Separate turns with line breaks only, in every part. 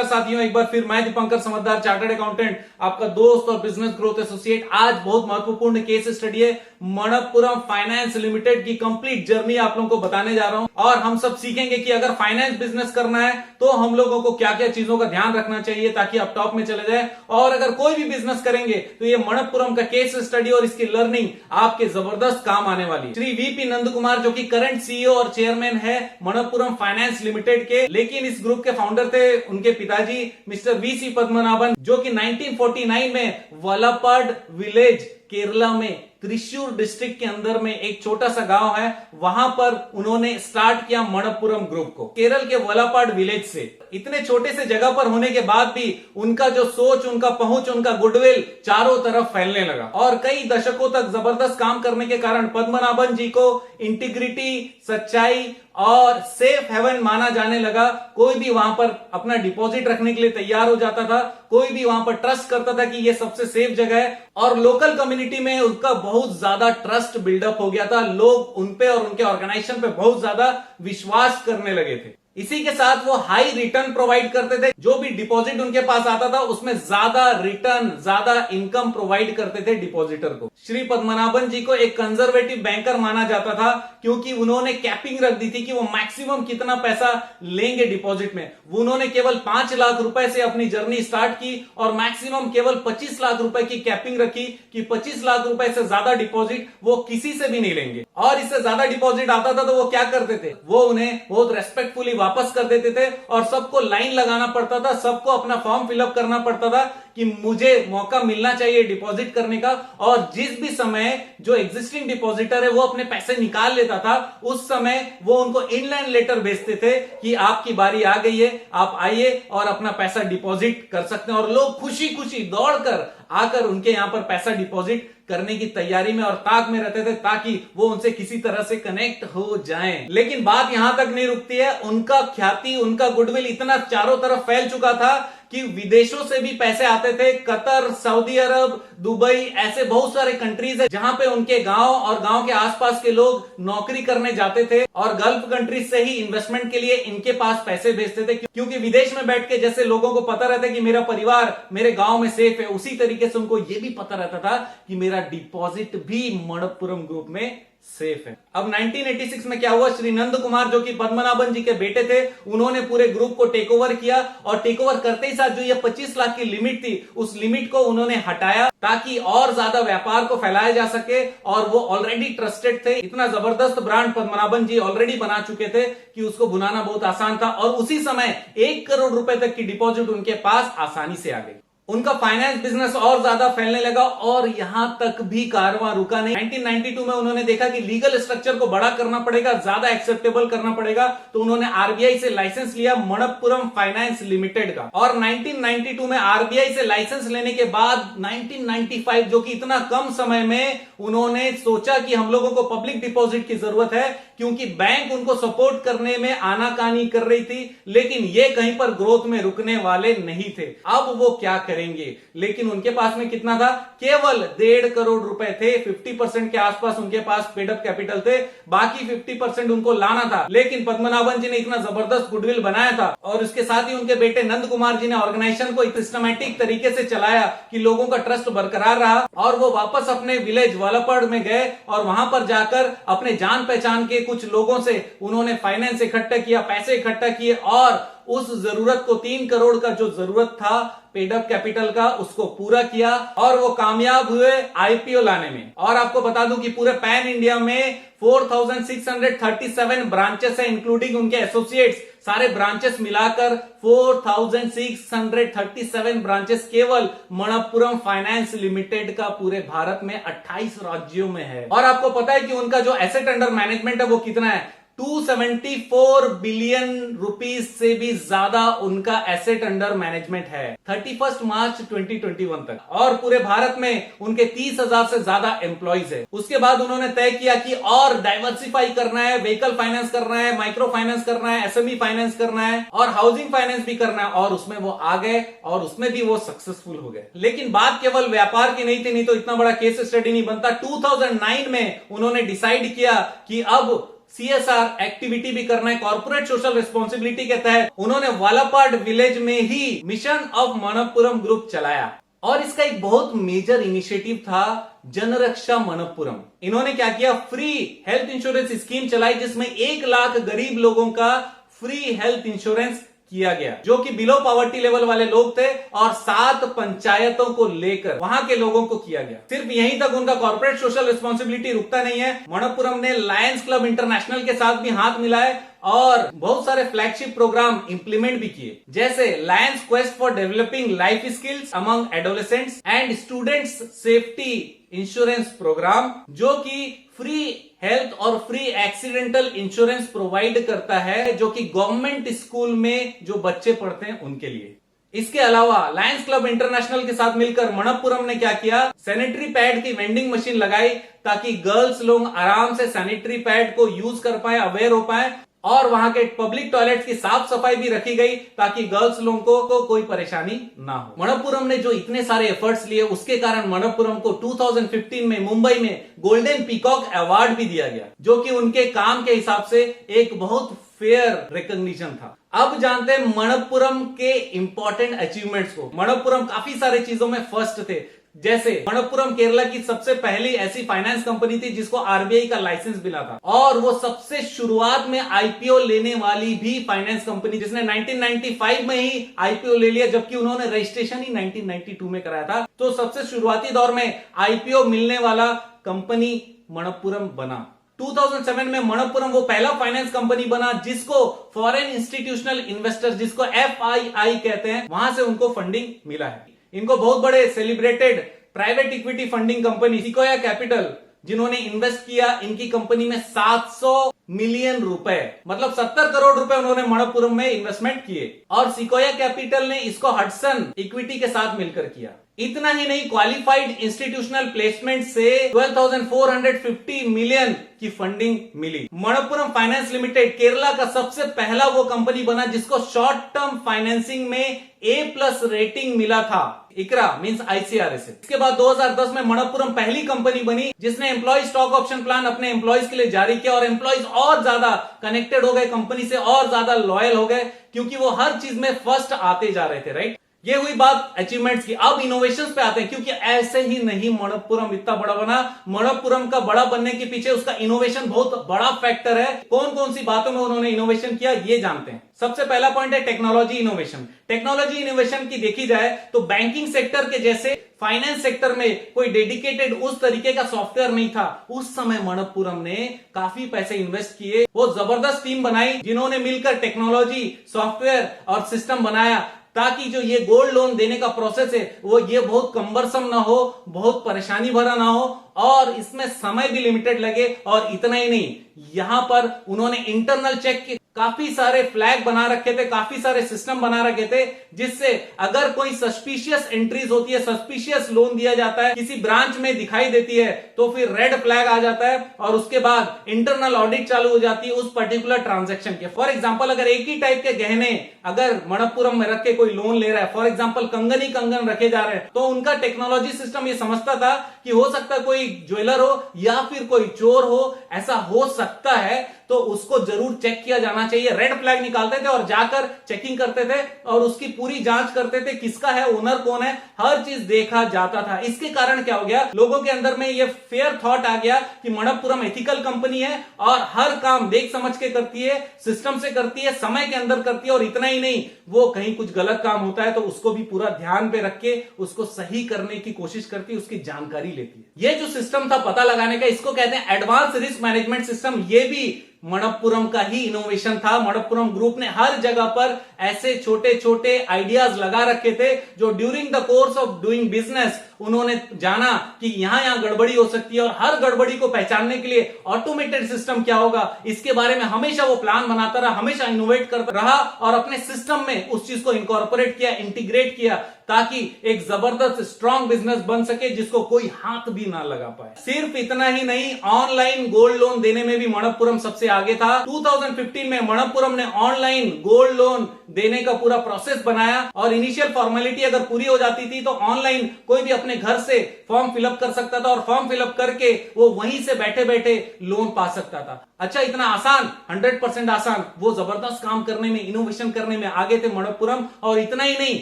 नमस्कार साथियों, एक बार फिर मैं दीपंकर समझदार चार्टर्ड अकाउंटेंट, आपका दोस्त और बिजनेस ग्रोथ एसोसिएट। आज बहुत महत्वपूर्ण केस स्टडी है, मणप्पुरम फाइनेंस लिमिटेड की कंप्लीट जर्नी आप लोगों को बताने जा रहा हूं। और हम सब सीखेंगे कि अगर फाइनेंस बिजनेस करना है तो हम लोगों को क्या क्या चीजों का ध्यान रखना चाहिए ताकि आप टॉप में चले जाए। और अगर कोई भी बिजनेस करेंगे तो ये मणप्पुरम का केस स्टडी और इसकी लर्निंग आपके जबरदस्त काम आने वाली। श्री वीपी नंद कुमार जो कि करंट सीईओ और चेयरमैन है मणप्पुरम फाइनेंस लिमिटेड के, लेकिन इस ग्रुप के फाउंडर थे उनके पिताजी मिस्टर वीसी पद्मनाभन, जो कि 1949 में वलपाड विलेज केरला में त्रिशूर डिस्ट्रिक्ट के अंदर में एक छोटा सा गांव है, वहां पर उन्होंने स्टार्ट किया मणप्पुरम ग्रुप को, केरल के वलपाड विलेज से। इतने छोटे से जगह पर होने के बाद भी उनका जो सोच, उनका पहुंच, उनका गुडविल चारों तरफ फैलने लगा और कई दशकों तक जबरदस्त काम करने के कारण पद्मनाभन जी को इंटीग्रिटी, सच्चाई और सेफ हेवन माना जाने लगा। कोई भी वहां पर अपना डिपॉजिट रखने के लिए तैयार हो जाता था, कोई भी वहां पर ट्रस्ट करता था कि ये सबसे सेफ जगह है और लोकल कम्युनिटी में उसका बहुत ज्यादा ट्रस्ट बिल्डअप हो गया था। लोग उनपे और उनके ऑर्गेनाइजेशन पे बहुत ज्यादा विश्वास करने लगे थे। इसी के साथ वो हाई रिटर्न प्रोवाइड करते थे, जो भी डिपॉजिट उनके पास आता था उसमें ज्यादा रिटर्न, ज्यादा इनकम प्रोवाइड करते थे डिपॉजिटर को। श्री पद्मनाभन जी को एक कंजर्वेटिव बैंकर माना जाता था क्योंकि उन्होंने कैपिंग रख दी थी कि वो मैक्सिमम कितना पैसा लेंगे डिपॉजिट में। उन्होंने केवल 5 लाख रुपए से अपनी जर्नी स्टार्ट की और मैक्सिमम केवल 25 लाख रुपए की कैपिंग रखी कि 25 लाख रुपए से ज्यादा डिपॉजिट वो किसी से भी नहीं लेंगे। और इससे ज्यादा डिपॉजिट आता था तो वो क्या करते थे, वो उन्हें बहुत रेस्पेक्टफुली वापस कर देते थे और सबको लाइन लगाना पड़ता था, सबको अपना फॉर्म फिलअप करना पड़ता था कि मुझे मौका मिलना चाहिए डिपॉजिट करने का। और जिस भी समय जो एग्जिस्टिंग डिपॉजिटर है वो अपने पैसे निकाल लेता था, उस समय वो उनको इनलाइन लेटर भेजते थे कि आपकी बारी आ गई है, आप आइए और अपना पैसा डिपॉजिट कर सकते हैं। और लोग खुशी खुशी दौड़कर आकर उनके यहां पर पैसा डिपॉजिट करने की तैयारी में और ताक में रहते थे ताकि वो उनसे किसी तरह से कनेक्ट हो जाएं। लेकिन बात यहां तक नहीं रुकती है, उनका ख्याति, उनका गुडविल इतना चारों तरफ फैल चुका था कि विदेशों से भी पैसे आते थे। कतर, सऊदी अरब, दुबई, ऐसे बहुत सारे कंट्रीज है जहां पे उनके गांव और गांव के आसपास के लोग नौकरी करने जाते थे और गल्फ कंट्रीज से ही इन्वेस्टमेंट के लिए इनके पास पैसे भेजते थे, क्योंकि विदेश में बैठ के जैसे लोगों को पता रहता है कि मेरा परिवार मेरे गांव में सेफ है, उसी तरीके से उनको यह भी पता रहता था कि मेरा डिपॉजिट भी मणप्पुरम ग्रुप में सेफ है। अब 1986 में क्या हुआ, श्री नंद कुमार जो कि पद्मनाभन जी के बेटे थे, उन्होंने पूरे ग्रुप को टेक ओवर किया और टेक ओवर करते ही साथ जो ये 25 लाख की लिमिट थी, उस लिमिट को उन्होंने हटाया ताकि और ज्यादा व्यापार को फैलाया जा सके। और वो ऑलरेडी ट्रस्टेड थे, इतना जबरदस्त ब्रांड पद्मनाभन जी ऑलरेडी बना चुके थे कि उसको बुलाना बहुत आसान था। और उसी समय 1 करोड़ रुपए तक की डिपॉजिट उनके पास आसानी से आ गई। उनका फाइनेंस बिजनेस और ज्यादा फैलने लगा और यहां तक भी कारवां रुका नहीं। 1992 में उन्होंने देखा कि लीगल स्ट्रक्चर को बड़ा करना पड़ेगा, ज्यादा एक्सेप्टेबल करना पड़ेगा, तो उन्होंने आरबीआई से लाइसेंस लिया मणप्पुरम फाइनेंस लिमिटेड का। और 1992 में आरबीआई से लाइसेंस लेने के बाद 1995, जो कि इतना कम समय में, उन्होंने सोचा कि हम लोगों को पब्लिक डिपॉजिट की जरूरत है क्योंकि बैंक उनको सपोर्ट करने में आनाकानी कर रही थी, लेकिन ये कहीं पर ग्रोथ में रुकने वाले नहीं थे। अब वो क्या करेंगे? लेकिन उनके पास में कितना था, केवल 1.5 करोड़ रुपए थे। 50% के आसपास उनके पास पेडअप कैपिटल थे, बाकी 50% उनको लाना था। लेकिन पद्मनाभन जी ने इतना जबरदस्त गुडविल बनाया था और उसके साथ ही उनके बेटे नंद कुमार जी ने ऑर्गेनाइजेशन को सिस्टमैटिक तरीके से चलाया कि लोगों का ट्रस्ट बरकरार रहा। और वो वापस अपने विलेज वलपड़ में गए और वहां पर जाकर अपने जान पहचान के कुछ लोगों से उन्होंने फाइनेंस इकट्ठा किया, पैसे इकट्ठा किए और उस जरूरत को 3 करोड़ का जो जरूरत था पेडअप कैपिटल का, उसको पूरा किया और वो कामयाब हुए आईपीओ लाने में। और आपको बता दूं कि पूरे पैन इंडिया में 4637 ब्रांचेस है, इंक्लूडिंग उनके एसोसिएट्स, सारे ब्रांचेस मिलाकर 4637 ब्रांचेस केवल मणप्पुरम फाइनेंस लिमिटेड का पूरे भारत में 28 राज्यों में है। और आपको पता है कि उनका जो एसेट अंडर मैनेजमेंट है वो कितना है, 274 बिलियन रुपीस से भी ज्यादा उनका एसेट अंडर मैनेजमेंट है 31 मार्च 2021 तक। और पूरे भारत में उनके 30,000 से ज्यादा एम्प्लॉइज है। उसके बाद उन्होंने तय किया कि और डाइवर्सिफाई करना है, व्हीकल फाइनेंस करना है, माइक्रो फाइनेंस करना है, एसएमई फाइनेंस करना है और हाउसिंग फाइनेंस भी करना है। और उसमें वो आ गए और उसमें भी वो सक्सेसफुल हो गए। लेकिन बात केवल व्यापार की नहीं थी, नहीं तो इतना बड़ा केस स्टडी नहीं बनता। 2009 में उन्होंने डिसाइड किया कि अब CSR एक्टिविटी भी करना है, कॉर्पोरेट सोशल रिस्पॉन्सिबिलिटी के तहत उन्होंने वालापाड विलेज में ही मिशन ऑफ मनप्पुरम ग्रुप चलाया। और इसका एक बहुत मेजर इनिशिएटिव था जनरक्षा मनप्पुरम। इन्होंने क्या किया, फ्री हेल्थ इंश्योरेंस स्कीम चलाई, जिसमें 1 लाख गरीब लोगों का फ्री हेल्थ इंश्योरेंस किया गया, जो कि बिलो पॉवर्टी लेवल वाले लोग थे, और 7 पंचायतों को लेकर वहां के लोगों को किया गया। सिर्फ यहीं तक उनका कॉर्पोरेट सोशल रिस्पॉन्सिबिलिटी रुकता नहीं है। मनप्पुरम ने लायंस क्लब इंटरनेशनल के साथ भी हाथ मिलाए और बहुत सारे फ्लैगशिप प्रोग्राम इंप्लीमेंट भी किए, जैसे Lions Quest for developing life skills among adolescents and students safety insurance programme, जो कि फ्री हेल्थ और फ्री एक्सीडेंटल इंश्योरेंस प्रोवाइड करता है, जो कि गवर्नमेंट स्कूल में जो बच्चे पढ़ते हैं उनके लिए। इसके अलावा लायंस क्लब इंटरनेशनल के साथ मिलकर मनप्पुरम ने क्या किया, सैनिटरी पैड की वेंडिंग मशीन लगाई, ताकि गर्ल्स लोग आराम से सैनिटरी पैड को यूज कर पाए, अवेयर हो पाए, और वहां के पब्लिक टॉयलेट्स की साफ सफाई भी रखी गई, ताकि गर्ल्स लोगों को कोई परेशानी ना हो। मनप्पुरम ने जो इतने सारे एफर्ट्स लिए, उसके कारण मनप्पुरम को 2015 में मुंबई में गोल्डन पीकॉक अवार्ड भी दिया गया, जो कि उनके काम के हिसाब से एक बहुत फेयर रिकॉग्निशन था। अब जानते हैं मनप्पुरम के इंपॉर्टेंट अचीवमेंट्स को। मनप्पुरम काफी सारे चीजों में फर्स्ट थे, जैसे मनप्पुरम केरला की सबसे पहली ऐसी फाइनेंस कंपनी थी जिसको आरबीआई का लाइसेंस मिला था, और वो सबसे शुरुआत में आईपीओ लेने वाली भी फाइनेंस कंपनी, जिसने 1995 में ही आईपीओ ले लिया, जबकि उन्होंने रजिस्ट्रेशन ही 1992 में कराया था। तो सबसे शुरुआती दौर में आईपीओ मिलने वाला कंपनी मनप्पुरम बना। 2007 में मनप्पुरम वो पहला फाइनेंस कंपनी बना जिसको फॉरेन इंस्टीट्यूशनल इन्वेस्टर्स, जिसको FII कहते हैं, वहां से उनको फंडिंग मिला है। इनको बहुत बड़े celebrated private equity funding company sequoia capital, जिन्होंने इन्वेस्ट किया इनकी कंपनी में 700 मिलियन रुपए, मतलब 70 करोड़ रुपए उन्होंने मनप्पुरम में इन्वेस्टमेंट किए, और सिकोया कैपिटल ने इसको हडसन इक्विटी के साथ मिलकर किया। इतना ही नहीं, क्वालिफाइड इंस्टीट्यूशनल प्लेसमेंट से 12,450 मिलियन की फंडिंग मिली। मनप्पुरम फाइनेंस लिमिटेड केरला का सबसे पहला वो कंपनी बना जिसको शॉर्ट टर्म फाइनेंसिंग में A+ रेटिंग मिला था, इकरा मींस ICRA से। इसके बाद 2010 में मनप्पुरम पहली कंपनी बनी जिसने एम्प्लॉय स्टॉक ऑप्शन प्लान अपने एम्प्लॉयज के लिए जारी किया, और एम्प्लॉयज और ज्यादा कनेक्टेड हो गए कंपनी से, और ज्यादा लॉयल हो गए, क्योंकि वो हर चीज में फर्स्ट आते जा रहे थे, राइट। ये हुई बात अचीवमेंट्स की। अब इनोवेशंस पे आते हैं, क्योंकि ऐसे ही नहीं मनप्पुरम इतना बड़ा बना। मनप्पुरम का बड़ा बनने के पीछे उसका इनोवेशन बहुत बड़ा फैक्टर है। कौन कौन सी बातों में उन्होंने इनोवेशन किया, ये जानते हैं। सबसे पहला पॉइंट है टेक्नोलॉजी इनोवेशन। टेक्नोलॉजी इनोवेशन की देखी जाए तो बैंकिंग सेक्टर के जैसे फाइनेंस सेक्टर में कोई डेडिकेटेड उस तरीके का सॉफ्टवेयर नहीं था। उस समय मनप्पुरम ने काफी पैसे इन्वेस्ट किए, वो जबरदस्त टीम बनाई जिन्होंने मिलकर टेक्नोलॉजी, सॉफ्टवेयर और सिस्टम बनाया, ताकि जो ये गोल्ड लोन देने का प्रोसेस है वो ये बहुत कम्बरसम ना हो, बहुत परेशानी भरा ना हो, और इसमें समय भी लिमिटेड लगे। और इतना ही नहीं, यहां पर उन्होंने इंटरनल चेक के काफी सारे फ्लैग बना रखे थे, काफी सारे सिस्टम बना रखे थे, जिससे अगर कोई सस्पिशियस एंट्रीज होती है, सस्पिशियस लोन दिया जाता है, किसी ब्रांच में दिखाई देती है, तो फिर रेड फ्लैग आ जाता है, और उसके बाद इंटरनल ऑडिट चालू हो जाती है उस पर्टिकुलर ट्रांजैक्शन के। फॉर एग्जांपल, अगर एक ही टाइप के गहने अगर मनप्पुरम में रख के कोई लोन ले रहा है, फॉर एग्जांपल कंगन ही कंगन रखे जा रहे हैं, तो उनका टेक्नोलॉजी सिस्टम ये समझता था कि हो सकता है कोई ज्वेलर हो या फिर कोई चोर हो, ऐसा हो सकता है, तो उसको जरूर चेक किया जाना चाहिए। रेड फ्लैग निकालते थे और जाकर चेकिंग करते थे और उसकी पूरी जांच करते थे, किसका है, ओनर कौन है, हर चीज देखा जाता था। इसके कारण क्या हो गया, लोगों के अंदर में ये फेयर थॉट आ गया कि मनप्पुरम एथिकल कंपनी है और हर काम देख समझ के करती है, सिस्टम से करती है, समय के अंदर करती है, और इतना ही नहीं, वो कहीं कुछ गलत काम होता है तो उसको भी पूरा ध्यान पे रख के उसको सही करने की कोशिश करती है, उसकी जानकारी लेती है। ये जो सिस्टम था पता लगाने का, इसको कहते हैं एडवांस रिस्क मैनेजमेंट सिस्टम। ये भी मनप्पुरम का ही इनोवेशन था। मनप्पुरम ग्रुप ने हर जगह पर ऐसे छोटे छोटे आइडियाज लगा रखे थे जो during the course of doing business उन्होंने जाना कि यहां गड़बड़ी हो सकती है, और हर गड़बड़ी को पहचानने के लिए ऑटोमेटेड सिस्टम क्या होगा, इसके बारे में हमेशा वो प्लान बनाता रहा, हमेशा इनोवेट करता रहा, और अपने सिस्टम में उस चीज को इनकॉर्पोरेट किया, इंटीग्रेट किया, ताकि एक जबरदस्त स्ट्रॉन्ग बिजनेस बन सके जिसको कोई हाथ भी ना लगा पाए। सिर्फ इतना ही नहीं, ऑनलाइन गोल्ड लोन देने में भी मनप्पुरम सबसे आगे था। 2015 में मनप्पुरम ने ऑनलाइन गोल्ड लोन देने का पूरा प्रोसेस बनाया, और इनिशियल फॉर्मेलिटी अगर पूरी हो जाती थी तो ऑनलाइन कोई भी अपने अपने घर से फॉर्म फिलअप कर सकता था और फॉर्म फिलअप करके वो वहीं से बैठे बैठे लोन पा सकता था। अच्छा, इतना आसान, 100% आसान, वो जबरदस्त काम करने में, इनोवेशन करने में आगे थे मणप्पुरम। और इतना ही नहीं,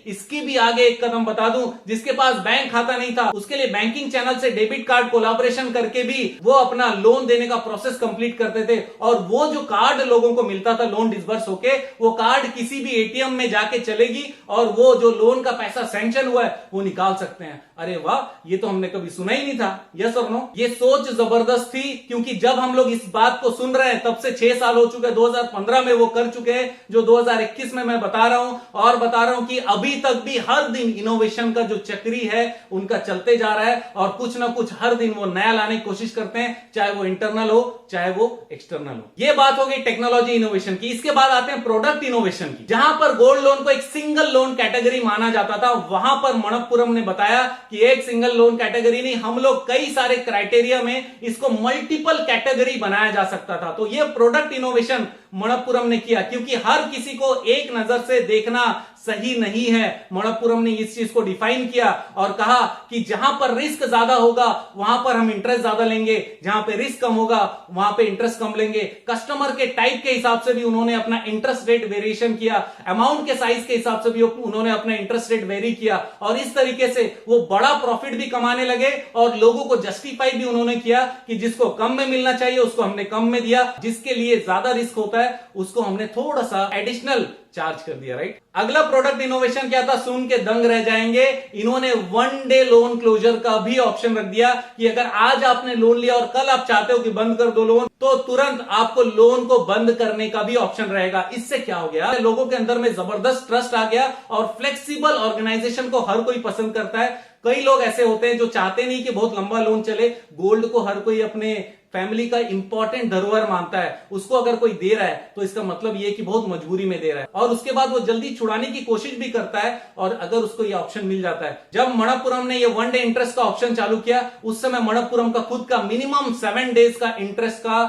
इसकी भी आगे एक कदम बता दूं, जिसके पास बैंक खाता नहीं था उसके लिए बैंकिंग चैनल से डेबिट कार्ड कोलैबोरेशन करके भी वो अपना लोन देने का प्रोसेस कंप्लीट करते थे। और वो जो कार्ड लोगों को मिलता था लोन डिसबर्स होके, वो कार्ड किसी भी एटीएम में जाके चलेगी और वो जो लोन का पैसा सैंक्शन हुआ है वो निकाल सकते हैं। अरे वाह, ये तो हमने कभी सुना ही नहीं था। यस और नो? ये सोच जबरदस्त थी, क्योंकि जब हम लोग इस बात को सुन रहे हैं तब से 6 साल हो चुके हैं। 2015 में वो कर चुके हैं, जो 2021 में मैं बता रहा हूं, और बता रहा हूं कि अभी तक भी हर दिन इनोवेशन का जो चक्री है उनका चलते जा रहा है, और कुछ ना कुछ हर दिन वो नया लाने की कोशिश करते हैं, चाहे वो इंटरनल हो चाहे वो एक्सटर्नल हो। ये बात हो गई टेक्नोलॉजी इनोवेशन की। इसके बाद आते हैं प्रोडक्ट इनोवेशन की। जहां पर गोल्ड लोन को एक सिंगल लोन कैटेगरी माना जाता था, वहां पर मणप्पुरम ने बताया कि एक सिंगल लोन कैटेगरी नहीं, हम लोग कई सारे क्राइटेरिया में इसको मल्टीपल कैटेगरी बनाया जा सकता था। तो ये प्रोडक्ट इनोवेशन मणप्पुरम ने किया, क्योंकि हर किसी को एक नजर से देखना सही नहीं है। मणप्पुरम ने इस चीज को डिफाइन किया और कहा कि जहां पर रिस्क ज्यादा होगा वहां पर हम इंटरेस्ट ज्यादा लेंगे, जहां पे रिस्क कम होगा वहां पे इंटरेस्ट कम लेंगे। कस्टमर के टाइप के हिसाब से भी उन्होंने अपना इंटरेस्ट रेट वेरिएशन किया, अमाउंट के साइज के हिसाब से भी उन्होंने अपना इंटरेस्ट रेट वेरी किया, और इस तरीके से वो बड़ा प्रॉफिट भी कमाने लगे और लोगों को जस्टिफाई भी उन्होंने किया कि जिसको कम में मिलना चाहिए उसको हमने कम में दिया, जिसके लिए ज्यादा रिस्क होता है उसको हमने थोड़ा सा एडिशनल चार्ज कर दिया। राइट। अगला प्रोडक्ट इनोवेशन क्या था, सुन के दंग रह जाएंगे। इन्होंने 1 डे लोन क्लोजर का भी ऑप्शन रख दिया कि अगर आज आपने लोन लिया और कल आप चाहते हो कि बंद कर दो लोन, तो तुरंत आपको लोन को बंद करने का भी ऑप्शन रहेगा। इससे क्या हो गया, लोगों के अंदर में जबरदस्त ट्रस्ट आ गया और फ्लेक्सिबल ऑर्गेनाइजेशन को हर कोई पसंद करता है। कई लोग ऐसे होते हैं जो चाहते नहीं कि बहुत लंबा लोन चले। गोल्ड को हर कोई अपने फैमिली का इंपॉर्टेंट धरोहर मानता है, उसको अगर कोई दे रहा है तो इसका मतलब ये कि बहुत मजबूरी में दे रहा है, और उसके बाद वो जल्दी छुड़ाने की कोशिश भी करता है। और अगर उसको ये ऑप्शन मिल जाता है, जब मणप्पुरम ने ये 1 डे इंटरेस्ट का ऑप्शन चालू किया, उस समय मणप्पुरम का खुद का मिनिमम 7 डेज का इंटरेस्ट का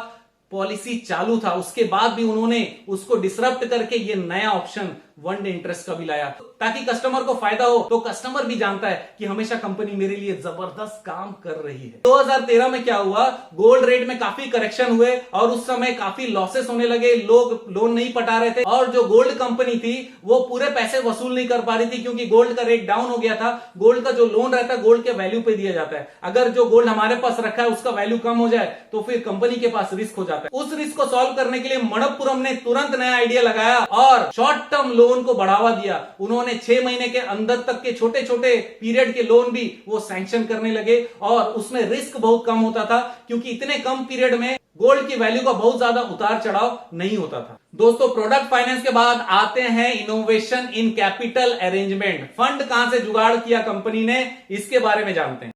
पॉलिसी चालू था। उसके बाद भी उन्होंने उसको डिसरप्ट करके ये नया ऑप्शन 1 डे इंटरेस्ट का भी लाया, ताकि कस्टमर को फायदा हो। तो कस्टमर भी जानता है कि हमेशा कंपनी मेरे लिए जबरदस्त काम कर रही है। 2013 में क्या हुआ, गोल्ड रेट में काफी करेक्शन हुए और उस समय काफी लॉसेस होने लगे, लोग लोन नहीं पटा रहे थे, और जो गोल्ड कंपनी थी वो पूरे पैसे वसूल नहीं कर पा रही थी, क्योंकि गोल्ड का रेट डाउन हो गया था। गोल्ड का जो लोन रहता है गोल्ड के वैल्यू पे दिया जाता है। अगर जो गोल्ड हमारे पास रखा है उसका वैल्यू कम हो जाए तो फिर कंपनी के पास रिस्क हो जाता है। उस रिस्क को सॉल्व करने के लिए मणप्पुरम ने तुरंत नया आइडिया लगाया और शॉर्ट टर्म लोन को बढ़ावा दिया। उन्होंने 6 महीने के अंदर तक के छोटे छोटे पीरियड के लोन भी वो सैंक्शन करने लगे, और उसमें रिस्क बहुत कम होता था, क्योंकि इतने कम पीरियड में गोल्ड की वैल्यू का बहुत ज्यादा उतार चढ़ाव नहीं होता था। दोस्तों, प्रोडक्ट फाइनेंस के बाद आते हैं innovation in capital arrangement. Fund कहां से जुगाड़ किया कंपनी ने, इसके बारे में जानते हैं।